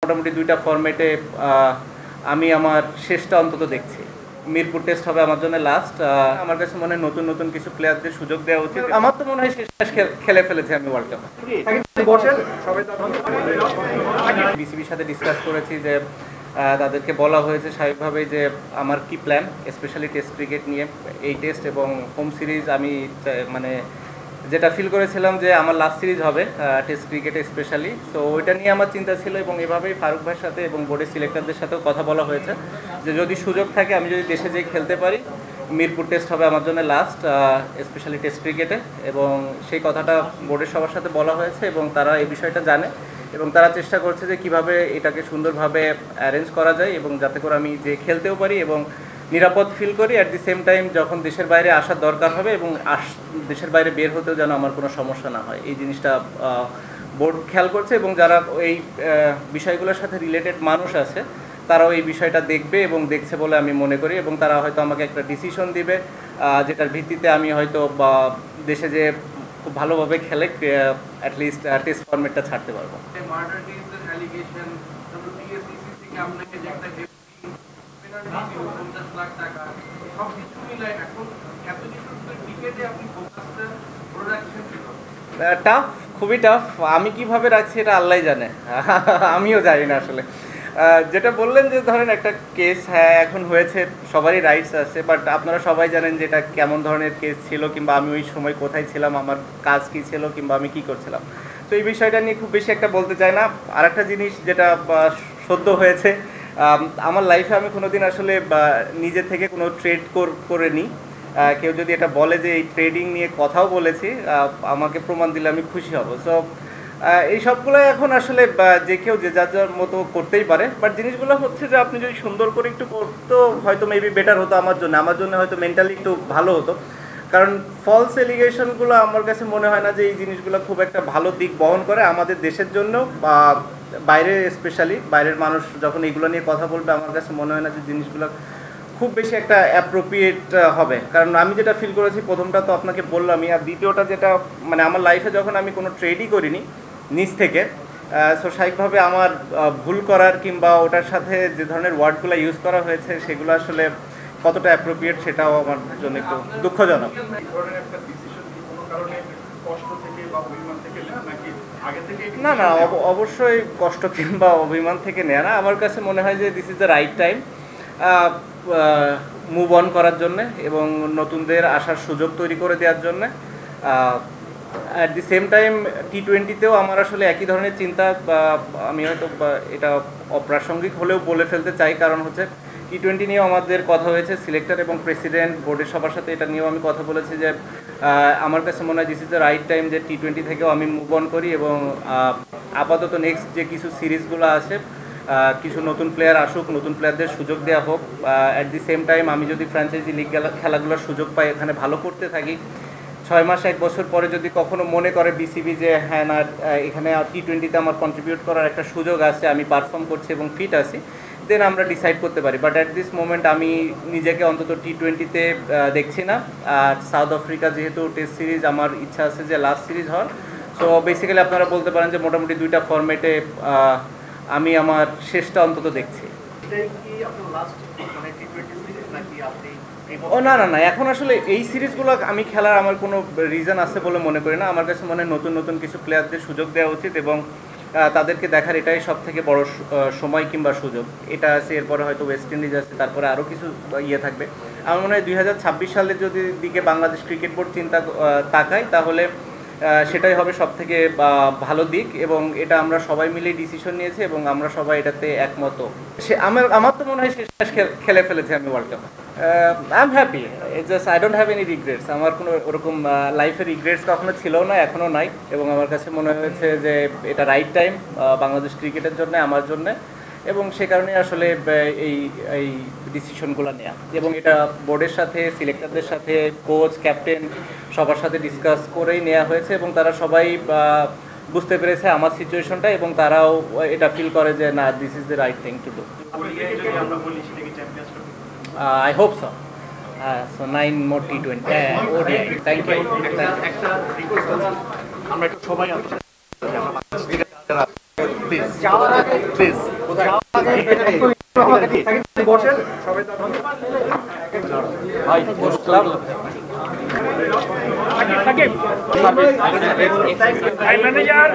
মোটামুটি দুইটা ফরম্যাটে আমি আমার শেষটা অন্তত দেখছি। মিরপুর টেস্ট হবে আমার জন্য লাস্ট। আমার কাছে মনে হয় নতুন নতুন কিছু প্লেয়ারদের সুযোগ দেওয়া উচিত। আমার তো মনে হয় শেষ খেলে ফেলেছি আমি ওয়ার্ল্ড কাপ। বিসিবির সাথে ডিসকাস করেছি যে তাদেরকে বলা হয়েছে স্বাভাবিকভাবেই যে আমার কি প্ল্যান, স্পেশালি টেস্ট ক্রিকেট নিয়ে। এই টেস্ট এবং হোম সিরিজ আমি মানে যেটা ফিল করেছিলাম যে আমার লাস্ট সিরিজ হবে টেস্ট ক্রিকেটে স্পেশালি, তো ওইটা নিয়ে আমার চিন্তা ছিল এবং এভাবেই ফারুক ভাইয়ের সাথে এবং বোর্ডের সিলেক্টরদের সাথেও কথা বলা হয়েছে যে যদি সুযোগ থাকে আমি যদি দেশে যেয়ে খেলতে পারি, মিরপুর টেস্ট হবে আমার জন্য লাস্ট স্পেশালি টেস্ট ক্রিকেটে। এবং সেই কথাটা বোর্ডের সবার সাথে বলা হয়েছে এবং তারা এই বিষয়টা জানে এবং তারা চেষ্টা করছে যে কিভাবে এটাকে সুন্দরভাবে অ্যারেঞ্জ করা যায় এবং যাতে করে আমি যে খেলতেও পারি এবং নিরাপদ ফিল করি। অ্যাট দি সেম টাইম যখন দেশের বাইরে আসার দরকার হবে এবং দেশের বাইরে বের হতেও যেন আমার কোনো সমস্যা না হয়, এই জিনিসটা বোর্ড খেয়াল করছে এবং যারা এই বিষয়গুলোর সাথে রিলেটেড মানুষ আছে তারাও এই বিষয়টা দেখবে এবং দেখছে বলে আমি মনে করি এবং তারা হয়তো আমাকে একটা ডিসিশন দিবে যেটার ভিত্তিতে আমি হয়তো দেশে যে খুব ভালোভাবে খেলে অ্যাটলিস্ট টেস্ট ফরম্যাটটা ছাড়তে পারবো। টাফ, খুবই টাফ। আমি কিভাবে রাখছি এটা আল্লাহ জানে, আমিও জানি না আসলে। যেটা বললেন যে ধরেন একটা কেস, হ্যাঁ এখন হয়েছে, সবারই রাইটস আছে, বাট আপনারা সবাই জানেন যে এটা কেমন ধরনের কেস ছিল কিংবা আমি ওই সময় কোথায় ছিলাম, আমার কাজ কী ছিল কিংবা আমি কী করছিলাম। তো এই বিষয়টা নিয়ে খুব বেশি একটা বলতে চাই না। আর একটা জিনিস যেটা সদ্য হয়েছে, আমার লাইফে আমি কোনো দিন আসলে নিজে থেকে কোনো ট্রেড করে নিই। কেউ যদি এটা বলে যে এই ট্রেডিং নিয়ে কথাও বলেছি, আমাকে প্রমাণ দিলে আমি খুশি হব। সো এই সবগুলো এখন আসলে যে কেউ যে যার যার মতো করতেই পারে, বাট জিনিসগুলো হচ্ছে যে আপনি যদি সুন্দর করে একটু করতো হয়তো মেবি বেটার হতো আমার জন্য হয়তো মেন্টালি একটু ভালো হতো। কারণ ফলস এলিগেশনগুলো আমার কাছে মনে হয় না যে এই জিনিসগুলো খুব একটা ভালো দিক বহন করে আমাদের দেশের জন্য বা বাইরে, স্পেশালি বাইরের মানুষ যখন এগুলো নিয়ে কথা বলবে আমার কাছে মনে হয় না যে জিনিসগুলো খুব বেশি একটা অ্যাপ্রোপ্রিয়েট হবে। কারণ আমি যেটা ফিল করেছি, প্রথমটা তো আপনাকে বললামই, আর দ্বিতীয়টা যেটা মানে আমার লাইফে যখন আমি কোনো ট্রেডই করিনি নিজ থেকে, সো স্বাভাবিকভাবে আমার ভুল করার কিংবা ওটার সাথে যে ধরনের ওয়ার্ডগুলো ইউজ করা হয়েছে সেগুলো আসলে কতটা অ্যাপ্রোপ্রিয়েট সেটাও আমার জন্য একটু দুঃখজনক। না না, অবশ্যই কষ্ট কিংবা অভিমান থেকে নেয়া না। আমার কাছে মনে হয় যে this is the right time move on করার জন্যে এবং নতুনদের আসার সুযোগ তৈরি করে দেওয়ার জন্যে। অ্যাট দি সেম টাইম টি-20তেও আমার আসলে একই ধরনের চিন্তা, আমি হয়তো এটা অপ্রাসঙ্গিক হলেও বলে ফেলতে চাই, কারণ হচ্ছে টি-20 নিয়েও আমাদের কথা হয়েছে, সিলেক্টর এবং প্রেসিডেন্ট বোর্ডের সবার সাথে এটা নিয়েও আমি কথা বলেছি যে আমার কাছে মনে হয় this is the right time যে টি-20 থেকেও আমি মুভ অন করি এবং আপাতত নেক্সট যে কিছু সিরিজগুলো আছে কিছু নতুন প্লেয়ার আসুক, নতুন প্লেয়ারদের সুযোগ দেওয়া হোক। অ্যাট দি সেম টাইম আমি যদি ফ্র্যাঞ্চাইজি লিগ খেলাগুলোর সুযোগ পাই, এখানে ভালো করতে থাকি, 6 মাস 1 বছর পরে যদি কখনো মনে করে বিসিবি যে হ্যাঁ না এখানে টি-20তে আমার কন্ট্রিবিউট করার একটা সুযোগ আছে, আমি পারফর্ম করছি এবং ফিট আছি, দেন আমরা ডিসাইড করতে পারি। বাট অ্যাট দিস মোমেন্ট আমি নিজেকে অন্তত টি-20তে দেখছি না। আর সাউথ আফ্রিকা যেহেতু টেস্ট সিরিজ, আমার ইচ্ছা আছে যে লাস্ট সিরিজ হওয়ার। সো বেসিক্যালি আপনারা বলতে পারেন যে মোটামুটি দুইটা ফরম্যাটে আমি আমার শেষটা অন্তত দেখছি। ও না না না, এখন আসলে এই সিরিজগুলো আমি খেলার আমার কোনো রিজন আছে বলে মনে করি না। আমার কাছে মনে হয় নতুন নতুন কিছু প্লেয়ারদের সুযোগ দেওয়া উচিত এবং তাদেরকে দেখার এটাই সব থেকে বড় সময় কিংবা সুযোগ। এটা আছে, এরপরে হয়তো ওয়েস্ট ইন্ডিজ আছে, তারপরে আরও কিছু ইয়ে থাকবে। আমার মনে হয় 2026 সালের যদি দিকে বাংলাদেশ ক্রিকেট বোর্ড চিন্তা তাকায় তাহলে সেটাই হবে সব থেকে ভালো দিক এবং এটা আমরা সবাই মিলে ডিসিশন নিয়েছি এবং আমরা সবাই এটাতে একমত। আমার তো মনে হয় শেষ খেলে ফেলেছি আমি world cup. I am happy, just I don't have any regrets. আমার কোনো ওরকম লাইফে রিগ্রেটস কখনো ছিল না, এখনও নাই। এবং আমার কাছে মনে হয়েছে যে এটা রাইট টাইম বাংলাদেশ ক্রিকেটের জন্য, আমার জন্য, এবং সে কারণে আসলে এই ডিসিশনগুলো নেওয়া এবং এটা বোর্ডের সাথে, সিলেক্টরদের সাথে, কোচ, ক্যাপ্টেন সবার সাথে ডিসকাস করেই নেওয়া হয়েছে এবং তারা সবাই বুঝতে পেরেছে আমার সিচুয়েশনটা এবং তারাও এটা ফিল করে যে না, this is the right thing to do. I hope so. So 9 more টি-20 ওডিআই। Thank you. একটা রিকোয়েস্ট আছে, আমরা একটু সবাই প্লিজ বসেন সবাই ভাই পোস্ট ক্লাব ম্যানেজার